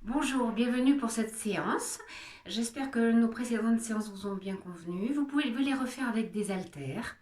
Bonjour, bienvenue pour cette séance. J'espère que nos précédentes séances vous ont bien convenu. Vous pouvez les refaire avec des haltères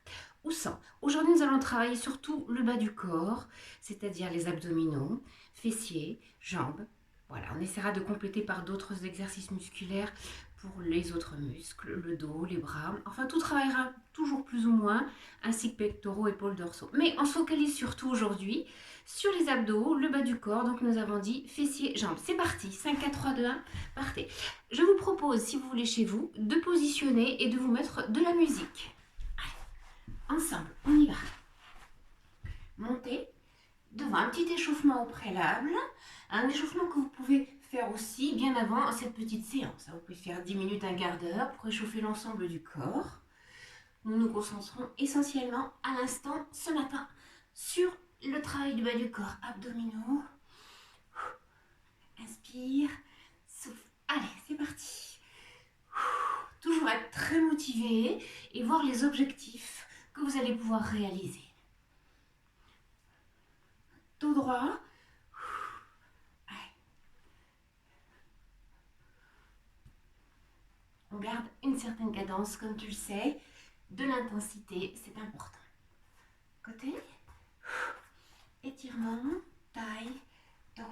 ou sans. Aujourd'hui, nous allons travailler surtout le bas du corps, c'est-à-dire les abdominaux, fessiers, jambes. Voilà, on essaiera de compléter par d'autres exercices musculaires pour les autres muscles, le dos, les bras. Enfin, tout travaillera toujours plus ou moins, ainsi que pectoraux, épaules, dorsaux. Mais on se focalise surtout aujourd'hui sur les abdos, le bas du corps. Donc nous avons dit fessiers, jambes. C'est parti, 5, 4, 3, 2, 1, partez. Je vous propose, si vous voulez chez vous, de positionner et de vous mettre de la musique. Allez, ensemble, on y va. Montez devant un petit échauffement au préalable. Un échauffement que vous pouvez faire aussi bien avant cette petite séance. Vous pouvez faire 10 minutes, un quart d'heure pour échauffer l'ensemble du corps. Nous nous concentrons essentiellement à l'instant ce matin sur le travail du bas du corps, abdominaux. Inspire, souffle. Allez, c'est parti. Toujours être très motivé et voir les objectifs que vous allez pouvoir réaliser. Dos droit. Allez. On garde une certaine cadence, comme tu le sais. De l'intensité, c'est important. Côté. Étirement, taille, dos.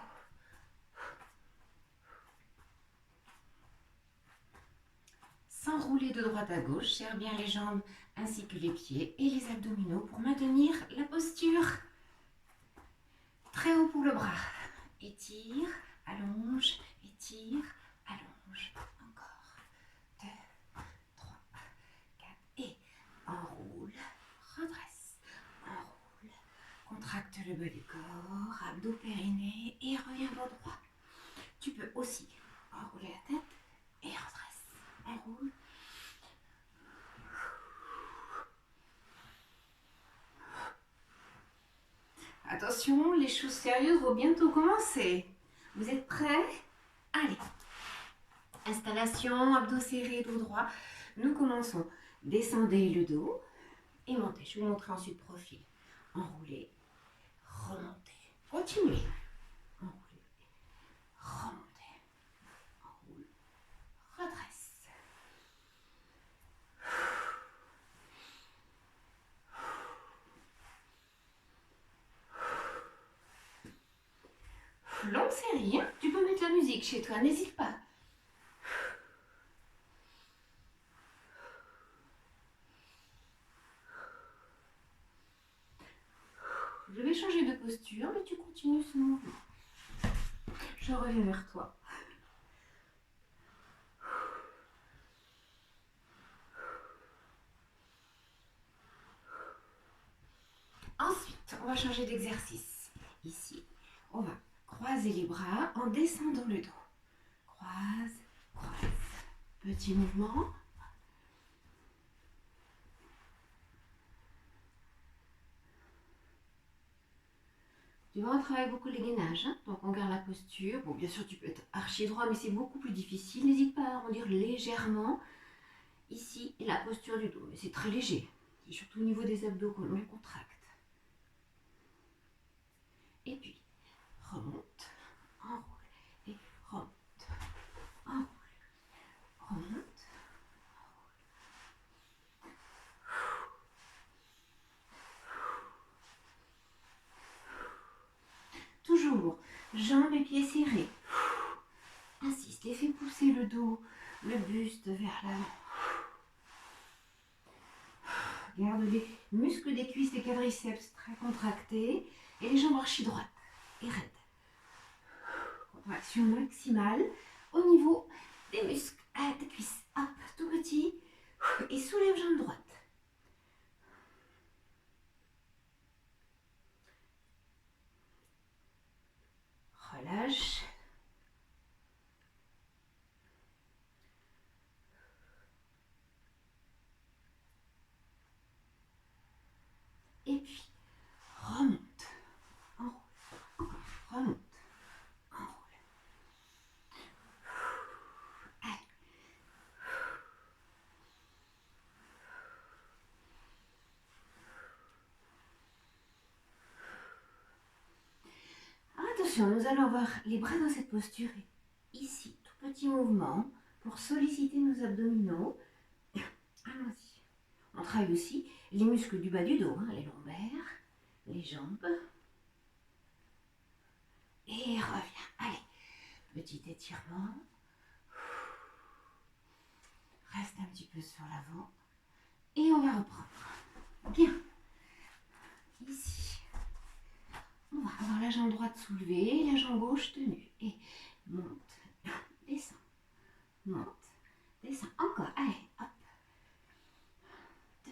S'enrouler de droite à gauche, serre bien les jambes ainsi que les pieds et les abdominaux pour maintenir la posture. Très haut pour le bras. Étire, allonge, étire, allonge. Encore. 2, 3, 4 et enroule, redresse, enroule. Contracte le bas du corps, abdos périnée et reviens dos droit. Tu peux aussi enrouler la tête et redresse. Enroule. Attention, les choses sérieuses vont bientôt commencer. Vous êtes prêts? Allez. Installation, abdos serrés, dos droit. Nous commençons. Descendez le dos et montez. Je vais vous montrer ensuite profil. Enroulez, remontez. Continuez. Enroulez, remontez. Enroule, redresse. Longue série, hein? Tu peux mettre la musique chez toi, n'hésite pas. Je vais changer de posture, mais tu continues ce mouvement. Je reviens vers toi. Ensuite, on va changer d'exercice. Ici, on va croiser les bras en descendant le dos. Croise, croise. Petit mouvement. Tu vois, on travaille beaucoup les gainages, hein, donc on garde la posture. Bon, bien sûr, tu peux être archi droit, mais c'est beaucoup plus difficile. N'hésite pas à arrondir légèrement ici la posture du dos, mais c'est très léger. C'est surtout au niveau des abdos qu'on contracte. Et puis, remonte, enroule et remonte, enroule, remonte. Toujours, jambes et pieds serrés. Insiste et fais pousser le dos, le buste vers l'avant. Garde les muscles des cuisses, des quadriceps très contractés et les jambes archi droites et raides. Contraction maximale au niveau des muscles des cuisses. Hop, tout petit. Et soulève jambe droite. Relâche. Et puis, remonte. Enroule. Remonte. Enroule. Allez. Attention, nous allons avoir les bras dans cette posture ici, tout petit mouvement pour solliciter nos abdominaux. Allons-y. On travaille aussi les muscles du bas du dos, hein, les lombaires, les jambes. Et reviens. Allez, petit étirement. Reste un petit peu sur l'avant. Et on va reprendre. Bien. Ici. On va avoir la jambe droite soulevée, la jambe gauche tenue. Et monte, descend, monte, descend. Encore. Allez, hop. 2,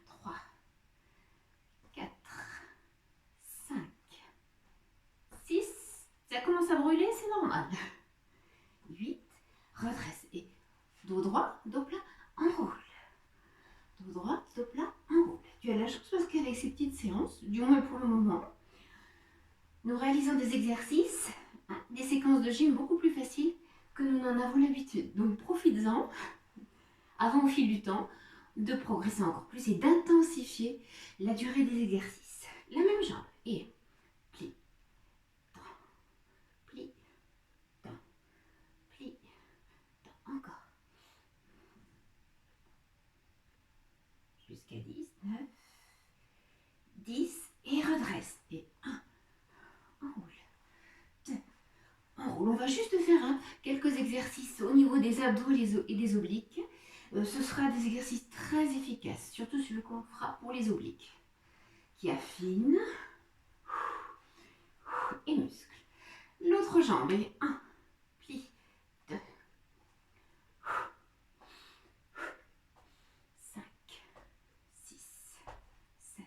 3, 4, 5, 6. Ça commence à brûler, c'est normal. 8. Redresse. Et dos droit, dos plat, enroule. Dos droit, dos plat, enroule. Tu as la chance parce qu'avec ces petites séances, du moins pour le moment, nous réalisons des exercices, des séquences de gym beaucoup plus faciles que nous n'en avons l'habitude. Donc profites-en, avant au fil du temps, de progresser encore plus et d'intensifier la durée des exercices. La même jambe et plie, tends, plie, tends, plie, tends. Encore. Jusqu'à 10, 9, 10 et redresse. Et 1, enroule. 2, enroule. On va juste faire quelques exercices au niveau des abdos et des obliques. Ce sera des exercices très efficaces, surtout celui qu'on fera pour les obliques, qui affinent et musclent. L'autre jambe et 1, plie, 2, 5, 6, 7,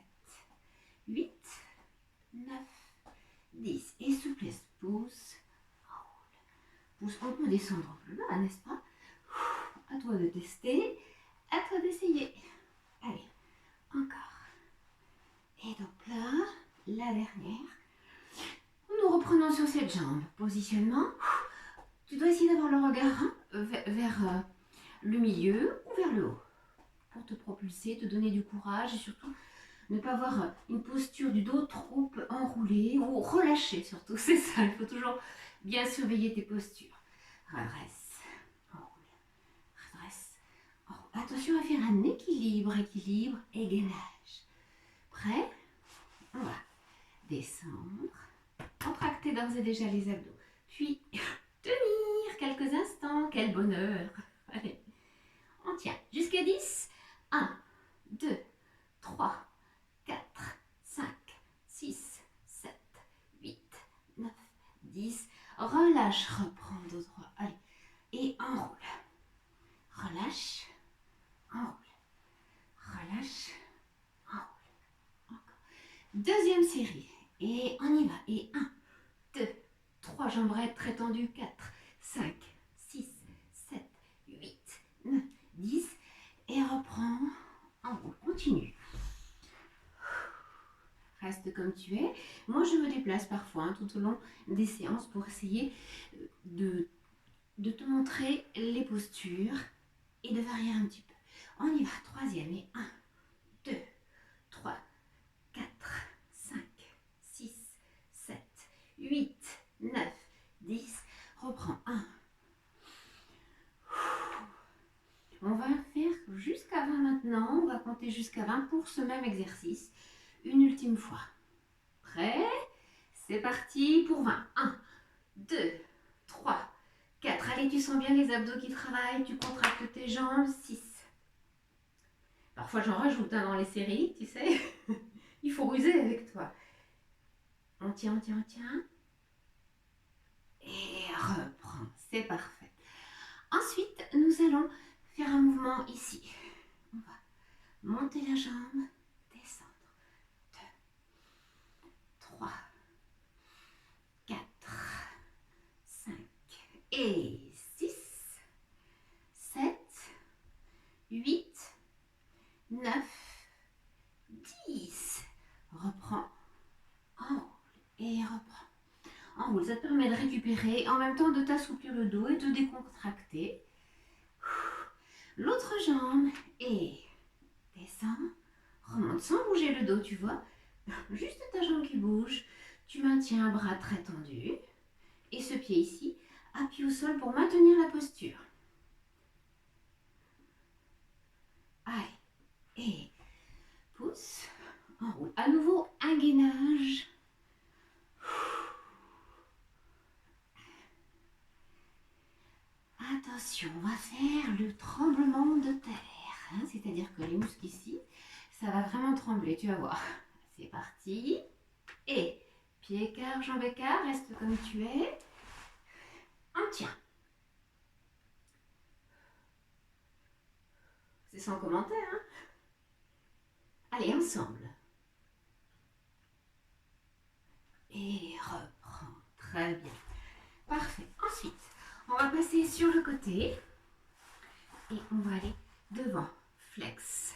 8, 9, 10. Et souplesse, pousse, enroule. Pousse, on peut descendre plus bas, n'est-ce pas? À toi de tester, à toi d'essayer. Allez, encore. Et donc là, la dernière. Nous reprenons sur cette jambe. Positionnement. Tu dois essayer d'avoir le regard vers le milieu ou vers le haut. Pour te propulser, te donner du courage et surtout ne pas avoir une posture du dos trop enroulée ou relâchée surtout. C'est ça, il faut toujours bien surveiller tes postures. Redresse, enroule, redresse, enroule. Attention à faire un équilibre, et gainage. Prêt? On va descendre, contracter d'ores et déjà les abdos, puis tenir quelques instants. Quel bonheur! Allez, on tient jusqu'à 10. 1, 2, 3, 4, 5, 6, 7, 8, 9, 10. Relâche, reprends dos droit. Allez, et enroule. Relâche, enroule. Relâche, enroule. Encore. Deuxième série. Et on y va. Et 1, 2, 3, jambes raides très tendues. 4, 5, 6, 7, 8, 9, 10. Et reprends, enroule. Continue. Reste comme tu es. Moi, je me déplace parfois tout au long des séances pour essayer de te montrer les postures et de varier un petit peu. On y va. Troisième. Et 1, 2, 3, 4, 5, 6, 7, 8, 9, 10. Reprends. 1. On va faire jusqu'à 20 maintenant. On va compter jusqu'à 20 pour ce même exercice. Une ultime fois. Prêt? C'est parti pour 20. 1, 2, 3, 4. Allez, tu sens bien les abdos qui travaillent. Tu contractes tes jambes. 6. Parfois, j'en rajoute dans les séries, tu sais. Il faut ruser avec toi. On tient, on tient, on tient. Et reprends. C'est parfait. Ensuite, nous allons faire un mouvement ici. On va monter la jambe, descendre. 2, 3, 4, 5 et 6, 7, 8, 9, 10. Reprends. Enroule et reprends. Enroule, ça te permet de récupérer, en même temps de t'assouplir le dos et de décontracter. L'autre jambe et descends, remonte sans bouger le dos, tu vois. Juste ta jambe qui bouge. Tu maintiens un bras très tendu et ce pied pied ici, appui au sol pour maintenir la posture. Allez, et pousse, enroule. À nouveau, un gainage. Attention, on va faire le tremblement de terre. Hein, c'est-à-dire que les muscles ici, ça va vraiment trembler, tu vas voir. C'est parti. Et pied écart, jambe écart, reste comme tu es. On tient. C'est sans commentaire, hein? Allez, ensemble. Et reprends. Très bien. Parfait. Ensuite, on va passer sur le côté. Et on va aller devant. Flex.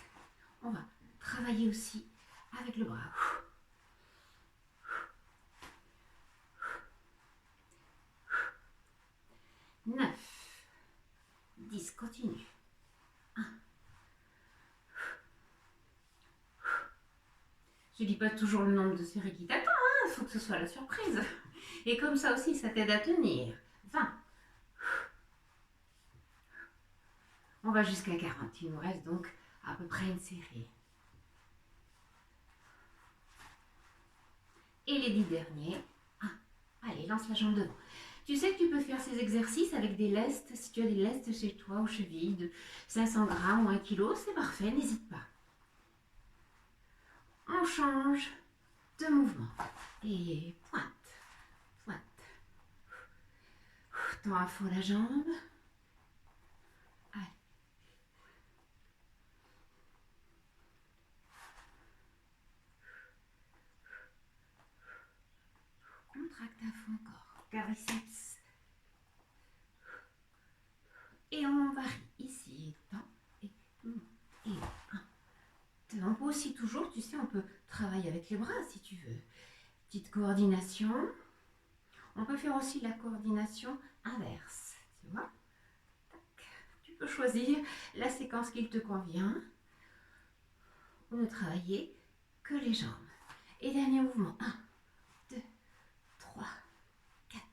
On va travailler aussi avec le bras. 9, 10, continue. 1. Je ne dis pas toujours le nombre de séries qui t'attend, il faut que ce soit la surprise. Et comme ça aussi, ça t'aide à tenir. 20. On va jusqu'à 40. Il nous reste donc à peu près une série. Et les 10 derniers. 1. Allez, lance la jambe devant. Tu sais que tu peux faire ces exercices avec des lestes. Si tu as des lestes chez toi aux chevilles de 500 grammes ou 1 kg, c'est parfait, n'hésite pas. On change de mouvement. Et pointe, pointe. Tends à fond la jambe. Allez. Contracte à fond corps. Quadriceps. Et on varie ici. Tends et 1. On peut aussi toujours, tu sais, on peut travailler avec les bras si tu veux. Petite coordination. On peut faire aussi la coordination inverse, tu vois. Tac. Tu peux choisir la séquence qui te convient ou ne travailler que les jambes. Et dernier mouvement. 1, 2, 3, 4,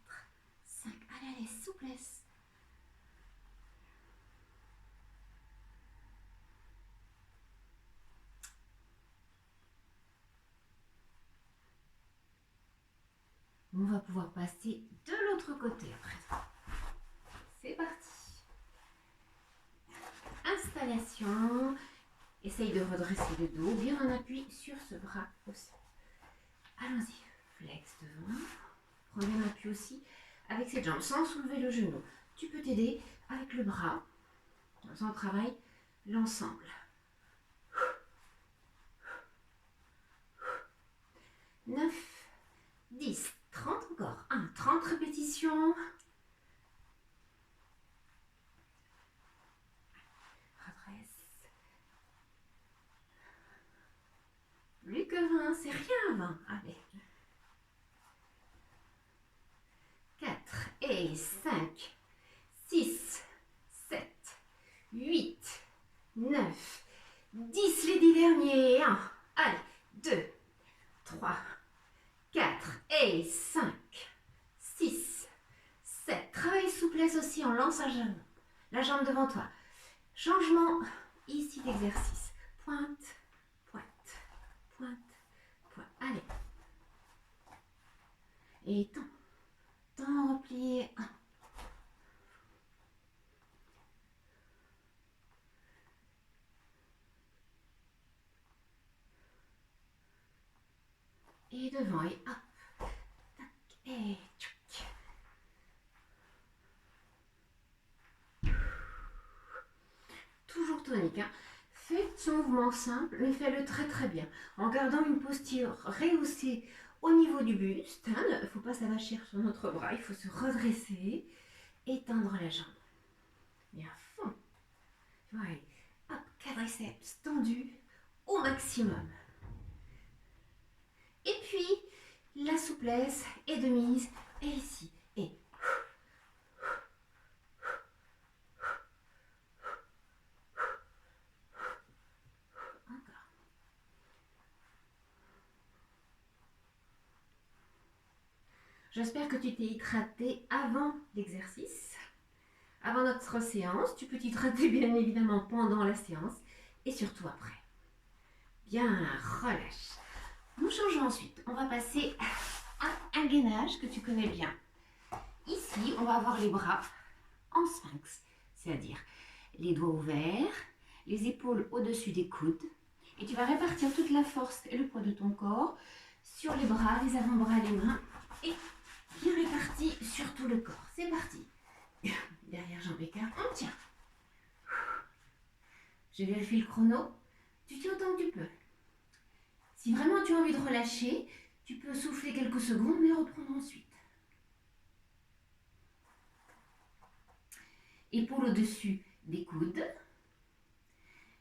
5. Allez, allez, souplesse. On va pouvoir passer de l'autre côté à présent. C'est parti. Installation. Essaye de redresser le dos, bien en appui sur ce bras aussi. Allons-y. Flex devant. Prends un appui aussi avec cette jambe sans soulever le genou. Tu peux t'aider avec le bras. On travaille l'ensemble. 9, 10, 30 encore. 1, 30 répétitions. Redresse. Plus que 20, c'est rien 20. Allez. 4 et 5, 6, 7, 8, 9, 10, les 10 derniers. 1, allez, 2, 3, 4 et 5, 6, 7. Travaille souplesse aussi en lançant la jambe devant toi. Changement ici d'exercice. Pointe, pointe, pointe, pointe. Allez. Et tends. Tends, replié. 1. Et devant et hop. Tac, et tchouc. Toujours tonique. Hein. Fais ce mouvement simple, mais fais-le très très bien. En gardant une posture rehaussée au niveau du buste. Il ne faut pas s'avachir sur notre bras. Il faut se redresser et tendre la jambe. Et à fond. Voilà. Hop, quadriceps tendu au maximum. Et puis, la souplesse est de mise. Et ici. Et encore. J'espère que tu t'es hydraté avant l'exercice, avant notre séance. Tu peux t'hydrater bien évidemment pendant la séance et surtout après. Bien, relâche. Nous changeons ensuite. On va passer à un gainage que tu connais bien. Ici, on va avoir les bras en sphinx, c'est-à-dire les doigts ouverts, les épaules au-dessus des coudes. Et tu vas répartir toute la force et le poids de ton corps sur les bras, les avant-bras, les mains. Et bien réparti sur tout le corps. C'est parti. Derrière jambes écartées, on tient. Je vérifie le chrono. Tu tiens autant que tu peux. Si vraiment tu as envie de relâcher, tu peux souffler quelques secondes, mais reprendre ensuite. Épaules au-dessus des coudes.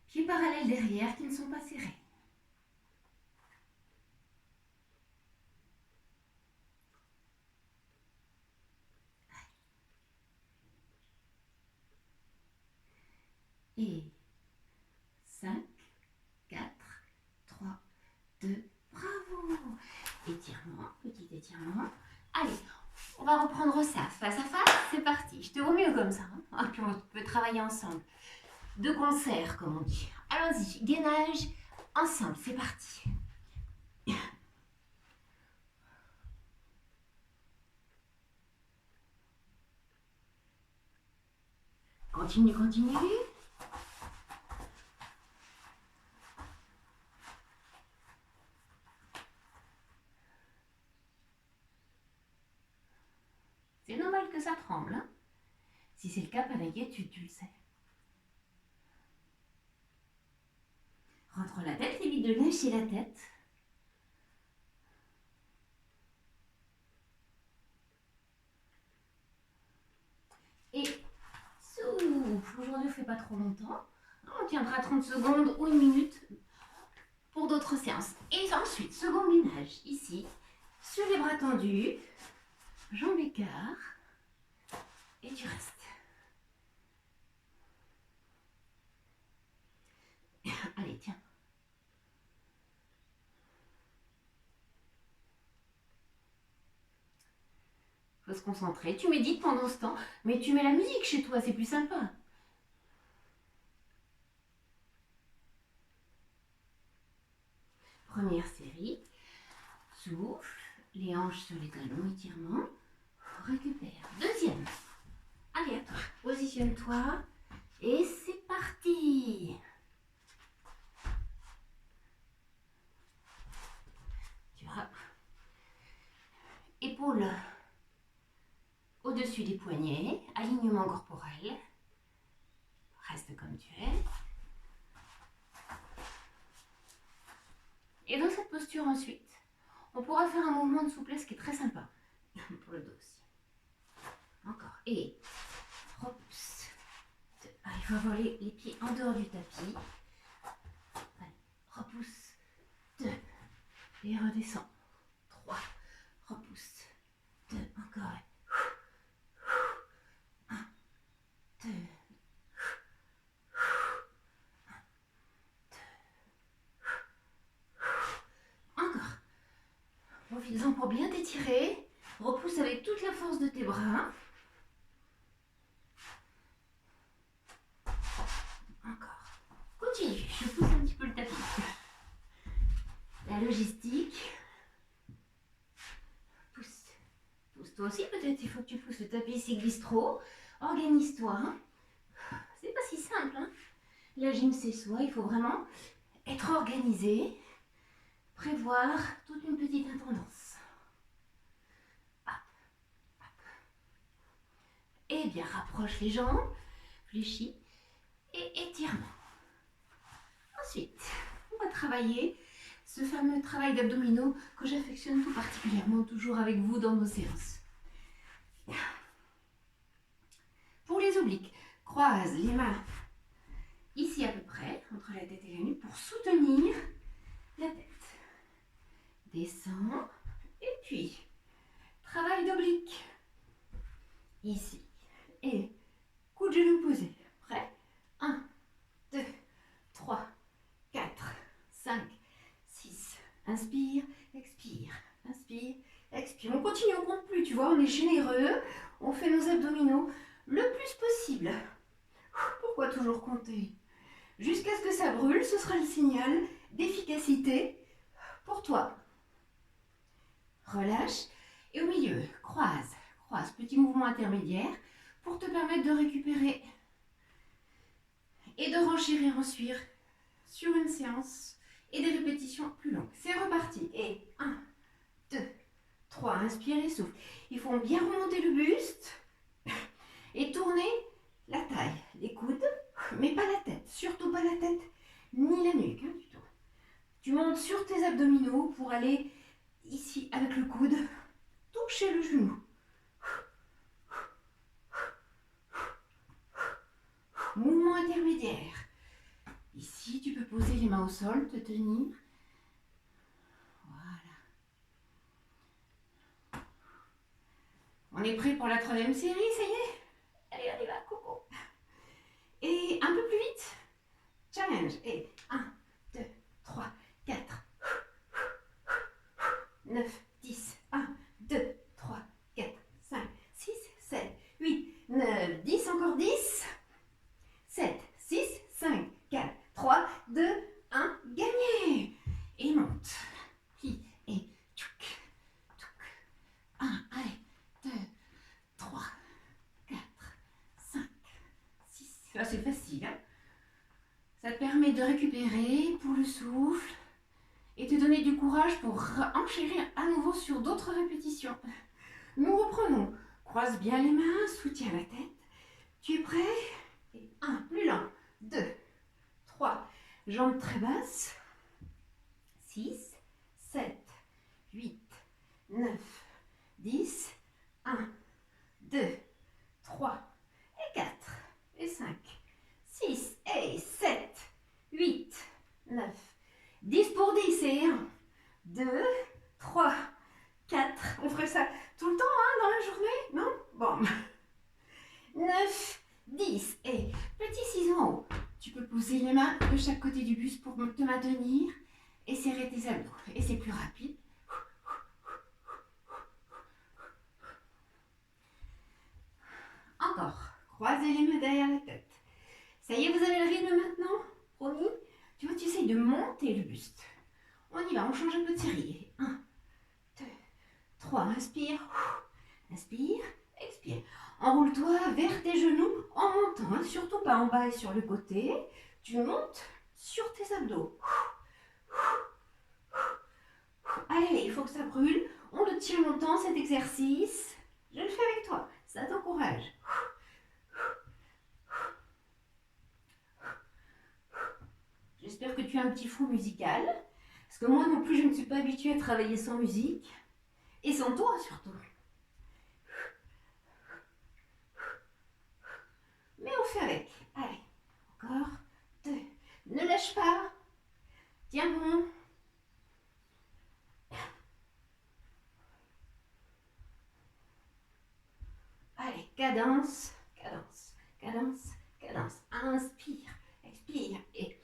Pieds parallèles derrière qui ne sont pas serrés. Et 5, 4, 3, 2, bravo. Étirement, petit étirement. Allez, on va reprendre ça face à face, c'est parti. Je te vois mieux comme ça. Hein. Puis on peut travailler ensemble. De concert, comme on dit. Allons-y, gainage ensemble, c'est parti. Continue, continue. C'est normal que ça tremble. Hein. Si c'est le cas, pas d'inquiétude, tu le sais. Rentre la tête, évite de lâcher la tête. Et souffle. Aujourd'hui, on ne fait pas trop longtemps. On tiendra 30 secondes ou 1 minute pour d'autres séances. Et ensuite, second gainage, ici, sur les bras tendus, jambes écart, et tu restes. Allez, tiens. Faut se concentrer. Tu médites pendant ce temps, mais tu mets la musique chez toi, c'est plus sympa. Première série. Souffle, les hanches sur les talons, étirement. Récupère. Deuxième. Allez, à toi. Positionne-toi. Et c'est parti. Tu vois. Épaules au-dessus des poignets. Alignement corporel. Reste comme tu es. Et dans cette posture ensuite, on pourra faire un mouvement de souplesse qui est très sympa. Pour le dos aussi. Encore. Et repousse. Ah, il faut avoir les pieds en dehors du tapis. Allez, repousse. 2. Et redescends. 3. Repousse. 2. Encore. 1. 2. 1. 2. Encore. Profites-en pour bien t'étirer. Repousse avec toute la force de tes bras. Encore. Continue. Je pousse un petit peu le tapis. La logistique. Pousse. Pousse toi aussi peut-être. Il faut que tu pousses le tapis s'il glisse trop. Organise-toi. C'est pas si simple. Hein. La gym c'est soi. Il faut vraiment être organisé. Prévoir toute une petite intendance. Hop, hop. Et bien, rapproche les jambes, fléchis et étirement. Ensuite, on va travailler ce fameux travail d'abdominaux que j'affectionne tout particulièrement toujours avec vous dans nos séances. Pour les obliques, croise les mains ici à peu près, entre la tête et la nuque, pour soutenir la tête. Descends et puis travail d'oblique ici et coup de genou posé. Prêt? 1, 2, 3, 4, 5, 6. Inspire, expire, inspire, expire. On continue, on compte plus, tu vois, on est généreux. On fait nos abdominaux le plus possible. Pourquoi toujours compter? Jusqu'à ce que ça brûle, ce sera le signal d'efficacité pour toi. Relâche. Et au milieu, croise, croise. Petit mouvement intermédiaire pour te permettre de récupérer et de renchérir ensuite sur une séance et des répétitions plus longues. C'est reparti. Et 1, 2, 3. Inspire et souffle. Il faut bien remonter le buste et tourner la taille, les coudes, mais pas la tête. Surtout pas la tête, ni la nuque du tout. Tu montes sur tes abdominaux pour aller ici avec le coude, toucher le genou. Mouvement intermédiaire. Ici, tu peux poser les mains au sol, te tenir. Voilà. On est prêt pour la 3e série, ça y est? Allez, on y va, coco. Et un peu plus vite. Challenge. Et 1, 2, 3, 4, 9, 10. 1, 2, 3, 4, 5, 6, 7, 8, 9, 10. Encore 10. 7, 6, 5, 4, 3, 2, 1. Gagné. Et monte. Plie. Et tchouk, tchouk. 1, allez. 2, 3, 4, 5, 6. Là, c'est facile, hein? Ça te permet de récupérer pour le souffle et te donner du courage pour enchérir à nouveau sur d'autres répétitions. Nous reprenons. Croise bien les mains, soutiens la tête. Tu es prêt? Et 1, plus lent. 2, 3, jambes très basses. 6, 7, 8, 9, 10. 1, 2, 3, et 4, et 5, 6, et 7, 8, 9, 10 pour 10, et 1, 2, 3, 4. On ferait ça tout le temps, hein, dans la journée, non? Bon. 9, 10, et petit ciseau en haut. Tu peux poser les mains de chaque côté du buste pour te maintenir et serrer tes abdos. Et c'est plus rapide. Encore. Croisez les mains derrière la tête. Ça y est, vous avez le rythme maintenant? Promis? Tu vois, tu essayes de monter le buste. On y va, on change un peu de série. 1, 2, 3. Inspire. Inspire. Expire. Enroule-toi vers tes genoux en montant. Hein, surtout pas en bas et sur le côté. Tu montes sur tes abdos. Allez, il faut que ça brûle. On le tient longtemps, cet exercice. Je le fais avec toi. Ça t'encourage. J'espère que tu as un petit fond musical. Parce que moi non plus, je ne suis pas habituée à travailler sans musique. Et sans toi surtout. Mais on fait avec. Allez, encore 2. Ne lâche pas. Tiens bon. Allez, cadence, cadence, cadence, cadence. Inspire, expire et...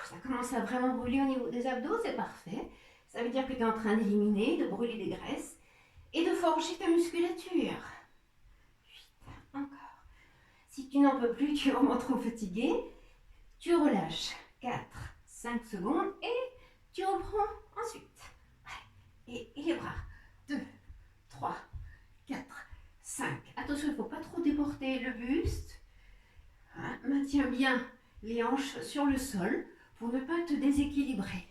Ça commence à vraiment brûler au niveau des abdos, c'est parfait. Ça veut dire que tu es en train d'éliminer, de brûler des graisses et de forger ta musculature. 8, encore. Si tu n'en peux plus, tu es vraiment trop fatigué, tu relâches. 4, 5 secondes et tu reprends ensuite. Et les bras. 2, 3, 4, 5. Attention, il ne faut pas trop déporter le buste. Hein, maintiens bien les hanches sur le sol pour ne pas te déséquilibrer.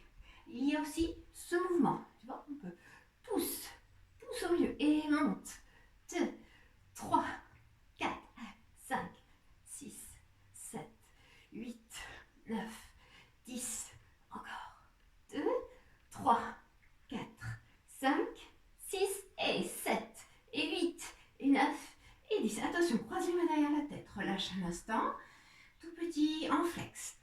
Il y a aussi ce mouvement. Tu vois, on peut pousse au milieu et monte. 2, 3, 4, 5, 6, 7, 8, 9, 10. Encore. 2, 3, 4, 5, 6 et 7 et 8 et 9 et 10. Attention, croise les mains derrière la tête. Relâche un instant. Tout petit en flex.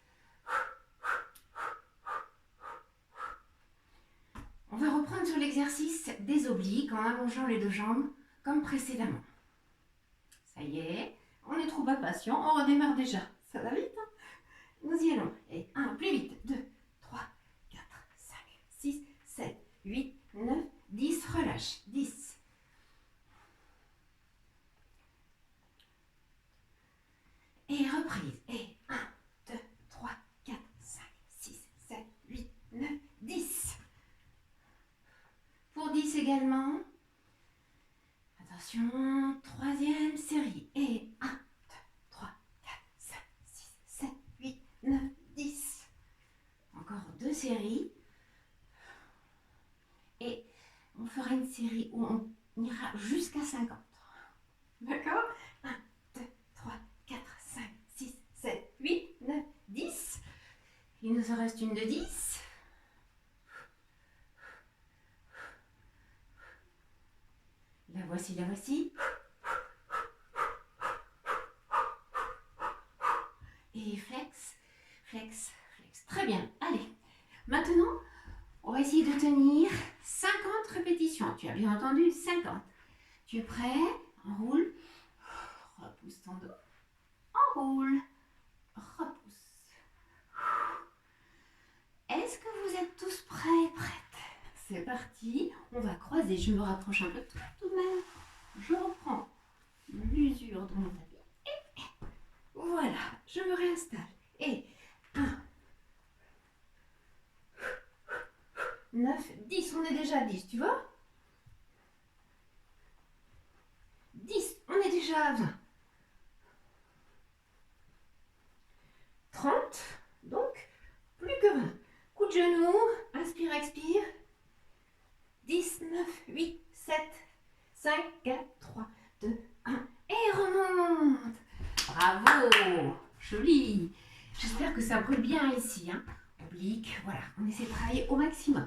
On va reprendre sur l'exercice des obliques en allongeant les deux jambes comme précédemment. Ça y est, on est trop impatient, on redémarre déjà. Ça va vite, hein? nous y allons. Et 1, plus vite. 2, 3, 4, 5, 6, 7, 8, 9, 10. Relâche. 10. Et reprise. Et 1, 2, 3, 4, 5, 6, 7, 8, 9, 10. Pour 10 également. Attention, troisième série. Et 1, 2, 3, 4, 5, 6, 7, 8, 9, 10. Encore 2 séries. Et on fera une série où on ira jusqu'à 50. D'accord? 1, 2, 3, 4, 5, 6, 7, 8, 9, 10. Il nous en reste une de 10. La voici, la voici. Et flex, flex, flex. Très bien. Allez. Maintenant, on va essayer de tenir 50 répétitions. Tu as bien entendu, 50. Tu es prêt? Enroule. Repousse ton dos. Enroule. Repousse. Est-ce que vous êtes tous prêts et prêtes? C'est parti. On va croiser. Je me rapproche un peu tout de même. Je reprends l'usure de mon tapis. Et voilà. Je me réinstalle. Et 1, 9, 10. On est déjà à 10, tu vois? 10. On est déjà à 20. 30. Donc, plus que 20. Coup de genou. Inspire, expire. 10, 9, 8, 7, 5, 4, 3, 2, 1. Et remonte. Bravo. Joli. J'espère que ça brûle bien ici. Hein. Oblique. Voilà. On essaie de travailler au maximum.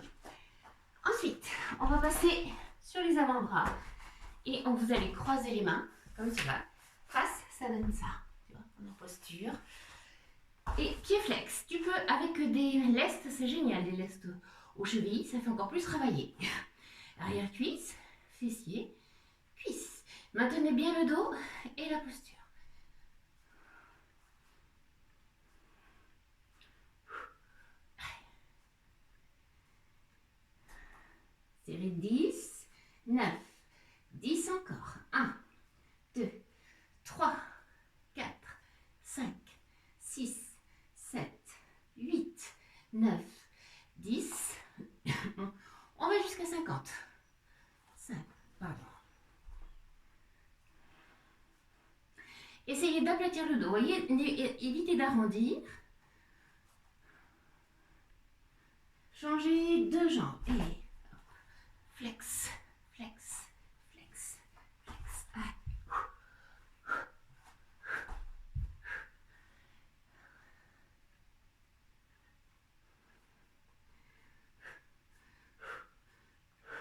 Ensuite, on va passer sur les avant-bras. Et vous allez croiser les mains. Comme ça. Face, ça donne ça. Tu vois, en posture. Et pied flex. Tu peux avec des lestes, c'est génial, des lestes aux chevilles. Ça fait encore plus travailler. Arrière cuisse, fessier, cuisse. Maintenez bien le dos et la posture. Série 10, 9, 10 encore. 1, 2, 3, 4, 5, 6, 7, 8, 9, 10. On va jusqu'à 50. 5, pardon. Essayez d'aplatir le dos. Voyez, évitez d'arrondir. Changez de jambe. Et flex, flex, flex, flex. Ah.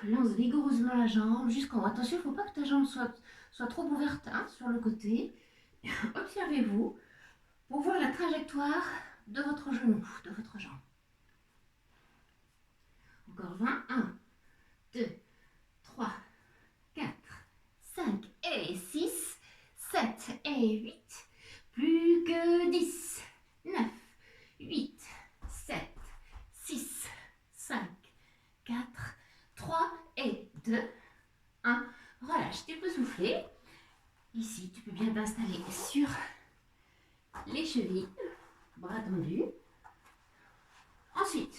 Lance vigoureusement la jambe jusqu'en haut. Attention, il ne faut pas que ta jambe soit trop ouverte hein, sur le côté. Observez-vous pour voir la trajectoire de votre genou, de votre jambe. Encore 20. 1, 2, 3, 4, 5 et 6, 7 et 8. Plus que 10, 9, 8, 7, 6, 5, 4, 3 et 2, 1. Relâche, tu peux souffler. Ici, tu peux bien t'installer sur les chevilles, bras tendus. Ensuite,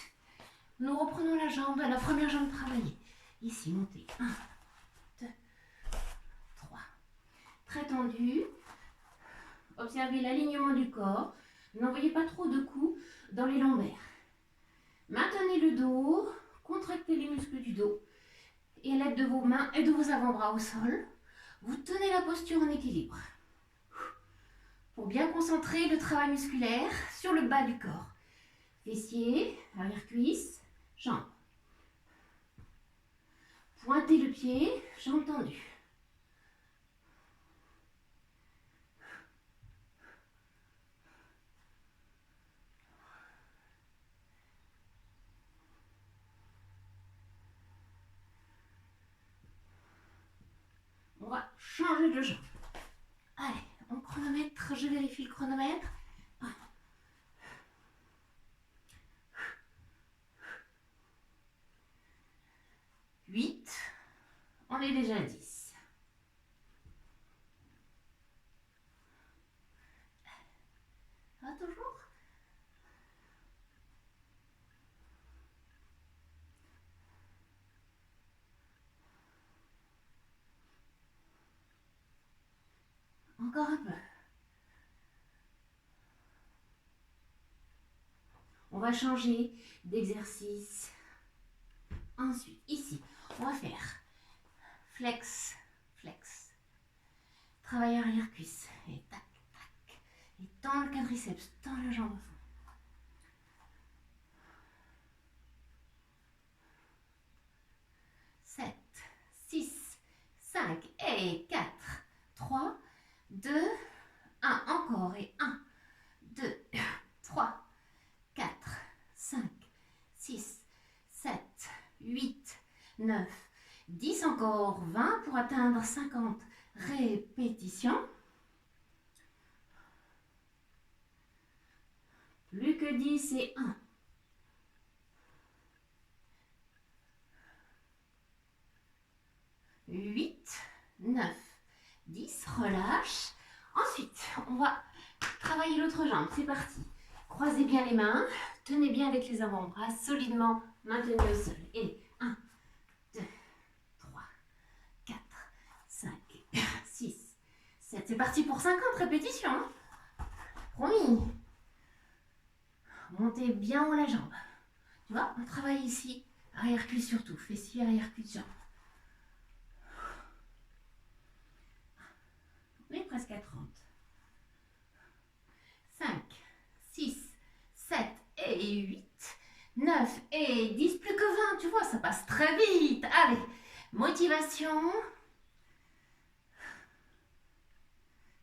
nous reprenons la première jambe travaillée. Ici, montez. 1, 2, 3. Très tendu. Observez l'alignement du corps. N'envoyez pas trop de coups dans les lombaires. Maintenez le dos. Contractez les muscles du dos. Et à l'aide de vos mains et de vos avant-bras au sol, vous tenez la posture en équilibre. Pour bien concentrer le travail musculaire sur le bas du corps. Fessier, arrière-cuisse, jambes. Pointez le pied, jambes tendues. On va changer de jambe. Allez, on chronomètre, je vérifie le chronomètre. 8. On est déjà à 10. Ah, toujours. Encore un peu. On va changer d'exercice. Ensuite, ici, on va faire flex, flex. Travail arrière-cuisse. Et tac, tac. Et tends le quadriceps, tends la jambe au fond. 7, 6, 5 et 4, 3, 2, 1. Encore et 1, 2, 3, 4, 5, 6, 7, 8, 9, 10. Encore 20 pour atteindre 50 répétitions. Plus que 10 et 1. 8, 9, 10. Relâche. Ensuite, on va travailler l'autre jambe. C'est parti. Croisez bien les mains. Tenez bien avec les avant-bras. Solidement maintenus au sol. Et 1, 2, 3, 4, 5, 6, 7. C'est parti pour 50 répétitions. Hein. Promis. Montez bien haut la jambe. Tu vois, on travaille ici. Arrière-cuisse surtout. Fessier, arrière-cuisse, jambe. On est presque à 30. 5, 6, 7 et 8, 9 et 10, plus que 20, tu vois, ça passe très vite. Allez, motivation.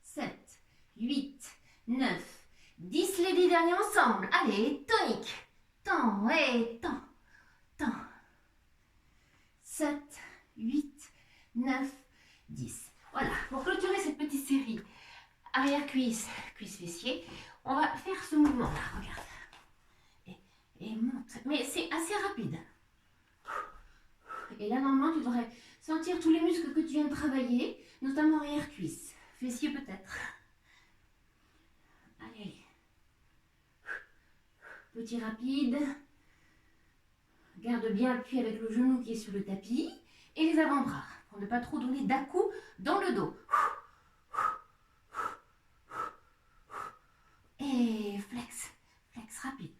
7, 8, 9, 10, les 10 derniers ensemble. Allez, tonique. Temps et temps, temps. 7, 8, 9, 10. Voilà, pour clôturer cette petite série, arrière-cuisse, cuisse-fessier, on va faire ce mouvement-là, regarde. Et monte. Mais c'est assez rapide. Et là, normalement, tu devrais sentir tous les muscles que tu viens de travailler, notamment arrière-cuisse, fessier peut-être. Allez, allez. Petit rapide. Garde bien appui avec le genou qui est sur le tapis et les avant-bras pour ne pas trop donner d'à-coups dans le dos. Et flex, flex rapide.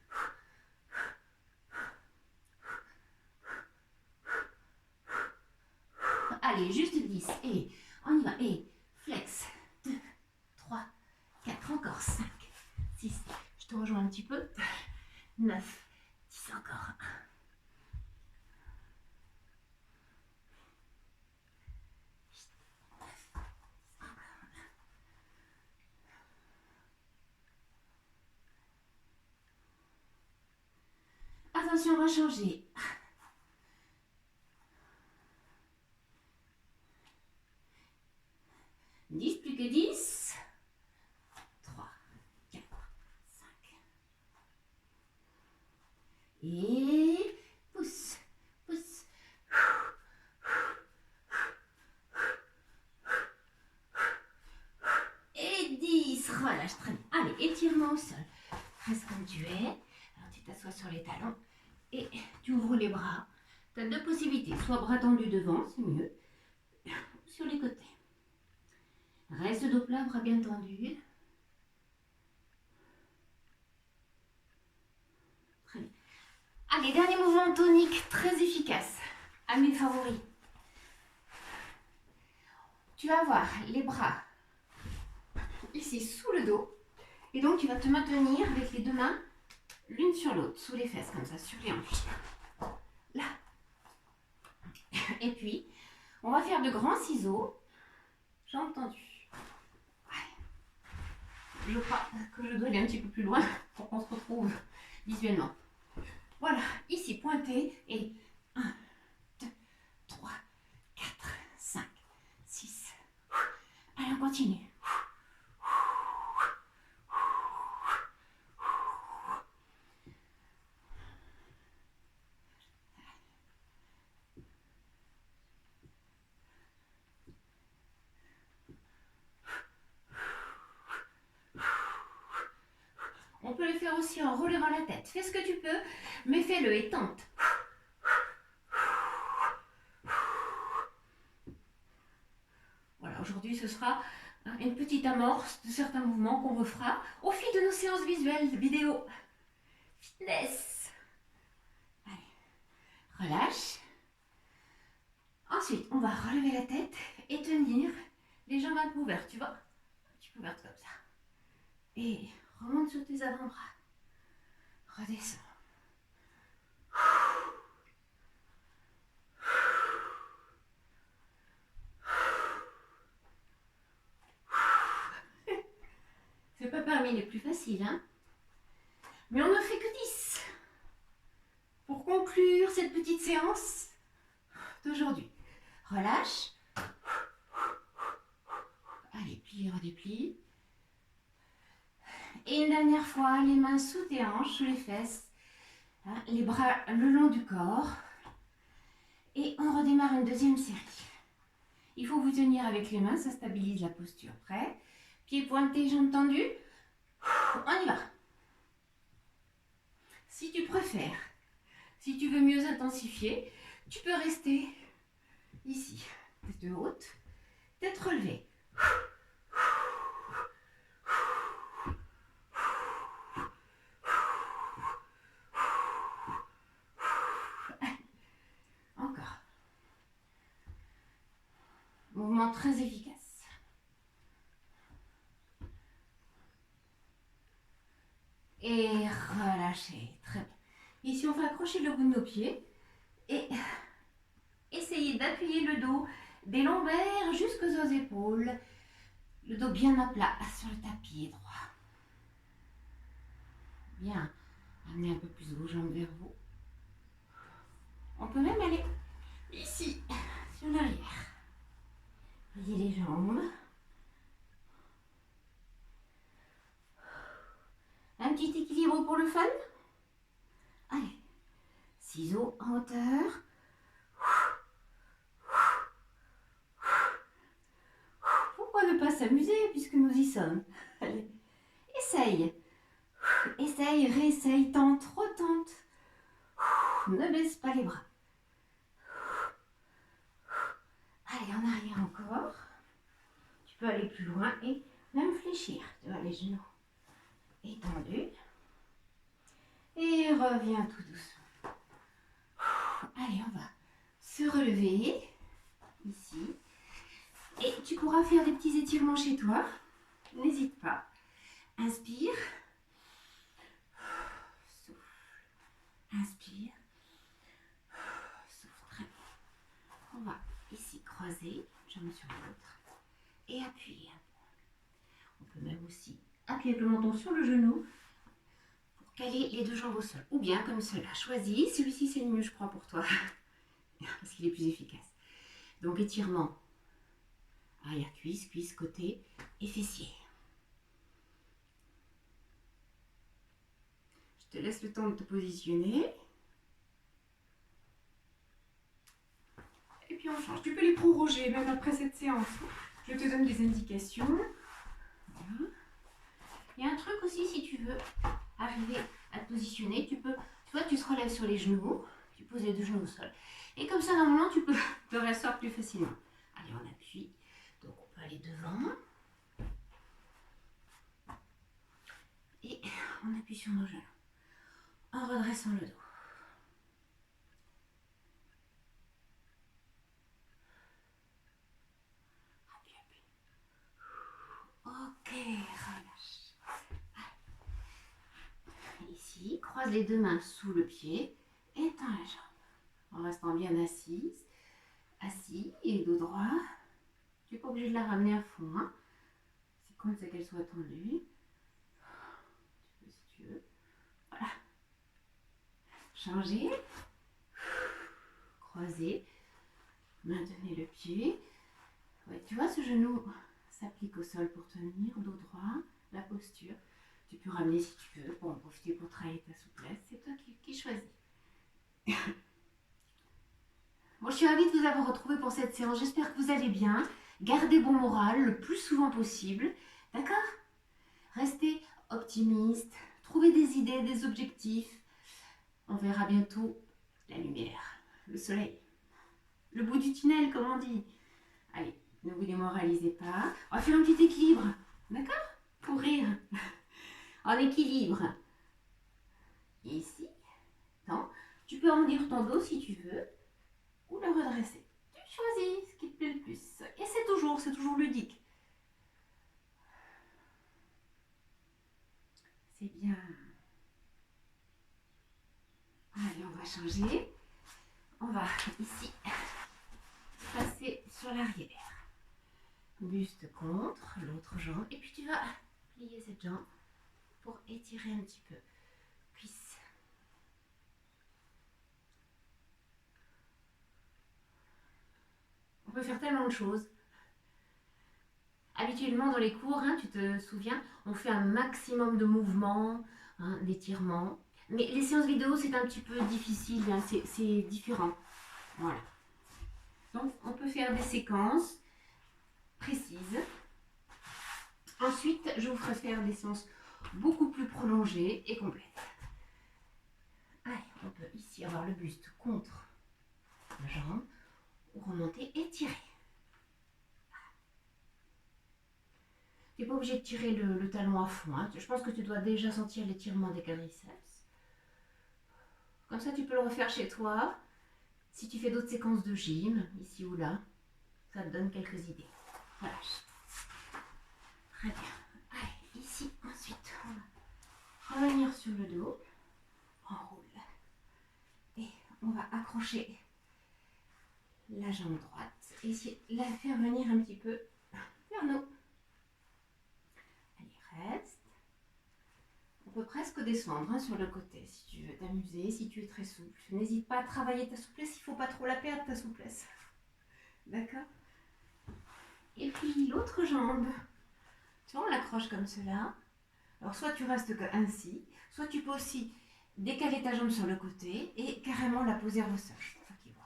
Allez, juste 10. Et on y va. Et flex. 2, 3, 4, encore 5, 6. Je te rejoins un petit peu. 9, 10 encore. Attention, on va changer. 10, plus que 10. 3, 4, 5. Et pousse, pousse. Et 10. Relâche, très bien. Allez, étirement au sol. Reste comme tu es. Alors tu t'assois sur les talons et tu ouvres les bras. Tu as deux possibilités. Soit bras tendus devant, c'est mieux. Ou sur les côtés. Reste dos plat, bras bien tendus. Très bien. Allez, dernier mouvement tonique très efficace. À mes favoris. Tu vas avoir les bras ici sous le dos. Et donc tu vas te maintenir avec les deux mains l'une sur l'autre, sous les fesses, comme ça, sur les hanches. Là. Et puis, on va faire de grands ciseaux. Jambes tendues. Ouais. Je crois que je dois aller un petit peu plus loin pour qu'on se retrouve visuellement. Voilà, ici, pointé. Et 1, 2, 3, 4, 5, 6. Allez, on continue. peux le faire aussi en relevant la tête. Fais ce que tu peux, mais fais-le et tente. Voilà, aujourd'hui ce sera une petite amorce de certains mouvements qu'on refera au fil de nos séances visuelles, vidéo, fitness. Allez, relâche. Ensuite, on va relever la tête et tenir les jambes un peu ouvertes, tu vois? Un petit peu ouvertes comme ça. Et remonte sur tes avant-bras. Redescends. C'est pas parmi les plus faciles, hein? Mais on ne fait que 10 pour conclure cette petite séance d'aujourd'hui. Relâche. Allez, plie, redéplie. Et une dernière fois, les mains sous tes hanches, sous les fesses, hein, les bras le long du corps. Et on redémarre une deuxième série. Il faut vous tenir avec les mains, ça stabilise la posture. Prêt? Pieds pointés, jambes tendues. On y va. Si tu préfères, si tu veux mieux intensifier, tu peux rester ici. Tête haute, tête relevée. Encore. Mouvement très efficace. Et relâchez. Très bien. Ici, on va accrocher le bout de nos pieds et essayer d'appuyer le dos des lombaires jusqu'aux épaules. Le dos bien à plat sur le tapis droit. Bien. Amenez un peu plus vos jambes vers vous. On peut même aller ici, sur l'arrière. Pliez les jambes. Un petit équilibre pour le fun. Allez. Ciseaux en hauteur. Pourquoi ne pas s'amuser puisque nous y sommes? Allez. Essaye. Essaye, réessaye, tente, retente. Ne baisse pas les bras. Allez, en arrière encore. Tu peux aller plus loin et même fléchir. Tu vois, les genoux étendus. Et reviens tout doucement. Allez, on va se relever ici. Et tu pourras faire des petits étirements chez toi. N'hésite pas. Inspire. Souffle. Inspire. Souffle. Très bien. On va ici croiser, jambe sur l'autre. Et appuyer un peu. On peut même aussi appuyer le menton sur le genou pour caler les deux jambes au sol. Ou bien comme cela. Choisis. Celui-ci, c'est le mieux, je crois, pour toi. Parce qu'il est plus efficace. Donc, étirement. Arrière cuisse, cuisse, côté et fessier. Je te laisse le temps de te positionner. Et puis on change. Tu peux les proroger même après cette séance. Je te donne des indications. Voilà. Il y a un truc aussi, si tu veux arriver à te positionner, tu peux, tu vois, tu te relèves sur les genoux, tu poses les deux genoux au sol. Et comme ça, normalement, tu peux te rasseoir plus facilement. Allez, on appuie. Donc, on peut aller devant. Et on appuie sur nos genoux. En redressant le dos. Appuie, appuie. Ok, relâche. Ici, croise les deux mains sous le pied et tends la jambe. En restant bien assise. Assis et dos droit. Tu n'es pas obligé de la ramener à fond. Hein. C'est comme ça qu'elle soit tendue. Tu peux si tu veux. Voilà. Changer. Croiser. Maintenez le pied. Ouais, tu vois, ce genou s'applique au sol pour tenir. Dos droit. La posture. Tu peux ramener si tu veux pour en profiter pour travailler ta souplesse. C'est toi qui choisis. Bon, je suis ravie de vous avoir retrouvé pour cette séance. J'espère que vous allez bien. Gardez bon moral le plus souvent possible. D'accord? Restez optimiste. trouver des idées, des objectifs. On verra bientôt la lumière, le soleil, le bout du tunnel, comme on dit. Allez, ne vous démoralisez pas. On va faire un petit équilibre, d'accord? Pour rire. En équilibre. Ici. Non. Tu peux arrondir ton dos si tu veux, ou le redresser. Tu choisis ce qui te plaît le plus. Et c'est toujours ludique. C'est bien. Allez, on va changer. On va ici passer sur l'arrière. Buste contre l'autre jambe. Et puis tu vas plier cette jambe pour étirer un petit peu. Cuisse. On peut faire tellement de choses. Habituellement dans les cours, tu te souviens, on fait un maximum de mouvements, d'étirements. Mais les séances vidéo, c'est un petit peu difficile, c'est différent. Voilà. Donc, on peut faire des séquences précises. Ensuite, je vous ferai faire des séances beaucoup plus prolongées et complètes. Allez, on peut ici avoir le buste contre la jambe, ou remonter et tirer. Tu n'es pas obligé de tirer le talon à fond. Je pense que tu dois déjà sentir l'étirement des quadriceps. Comme ça, tu peux le refaire chez toi. Si tu fais d'autres séquences de gym, ici ou là, ça te donne quelques idées. Voilà. Très bien. Allez, ici, ensuite, on va revenir sur le dos. On roule. Et on va accrocher la jambe droite. Et essayer de la faire venir un petit peu vers nous. Allez, reste. On peut presque descendre sur le côté si tu veux t'amuser, si tu es très souple. N'hésite pas à travailler ta souplesse, il ne faut pas trop la perdre ta souplesse. D'accord? Et puis l'autre jambe, tu vois, on l'accroche comme cela. Alors soit tu restes ainsi, soit tu peux aussi décaler ta jambe sur le côté et carrément la poser au sol. C'est toi qui vois.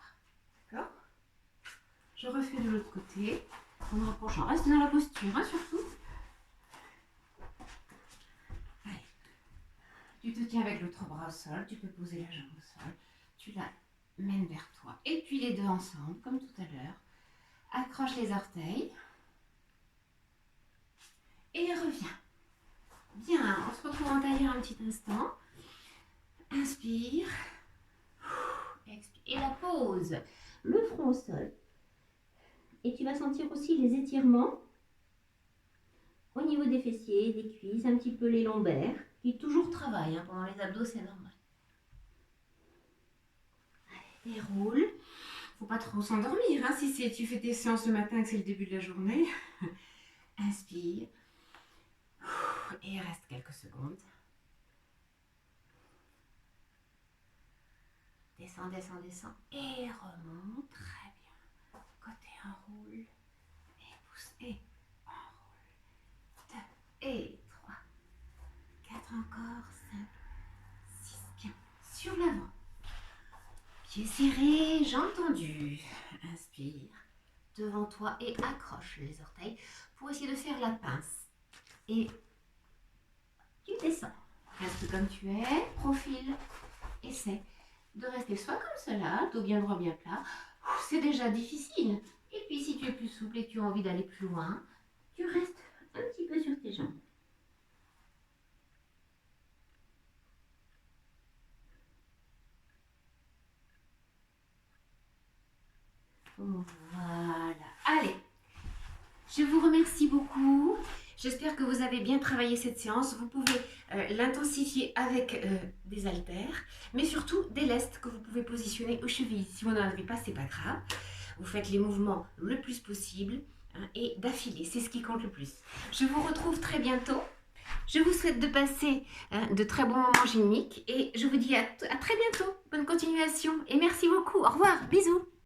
D'accord? Je refais de l'autre côté en rapprochant. Reste dans la posture, surtout. Tu te tiens avec l'autre bras au sol, tu peux poser la jambe au sol, tu la mènes vers toi. Et puis les deux ensemble, comme tout à l'heure. Accroche les orteils. Et reviens. Bien, on se retrouve en tailleur un petit instant. Inspire. Expire. Et la pause. Le front au sol. Et tu vas sentir aussi les étirements au niveau des fessiers, des cuisses, un petit peu les lombaires, qui toujours travaillent. Pendant les abdos, c'est normal. Allez, et roule. Faut pas trop s'endormir. Si tu fais tes séances le matin et que c'est le début de la journée. Inspire. Et reste quelques secondes. Descends, descends, descends. Et remonte. Très bien. Côté enroule. Et pousse. Et enroule. 2 et 3. 4 encore. 5, 6. Bien. Sur l'avant. Pieds serrés, jambes tendues. Inspire. Devant toi et accroche les orteils pour essayer de faire la pince. Et tu descends. Reste comme tu es. Profil. Essaie de rester soit comme cela, dos bien droit, bien plat. C'est déjà difficile. Et puis si tu es plus souple et que tu as envie d'aller plus loin, tu restes un petit peu sur tes jambes. Voilà. Allez, je vous remercie beaucoup. J'espère que vous avez bien travaillé cette séance. Vous pouvez l'intensifier avec des haltères, mais surtout des lestes que vous pouvez positionner aux chevilles. Si vous n'en avez pas, c'est pas grave. Vous faites les mouvements le plus possible et d'affilée. C'est ce qui compte le plus. Je vous retrouve très bientôt. Je vous souhaite de passer de très bons moments gymiques et je vous dis à très bientôt. Bonne continuation et merci beaucoup. Au revoir. Bisous.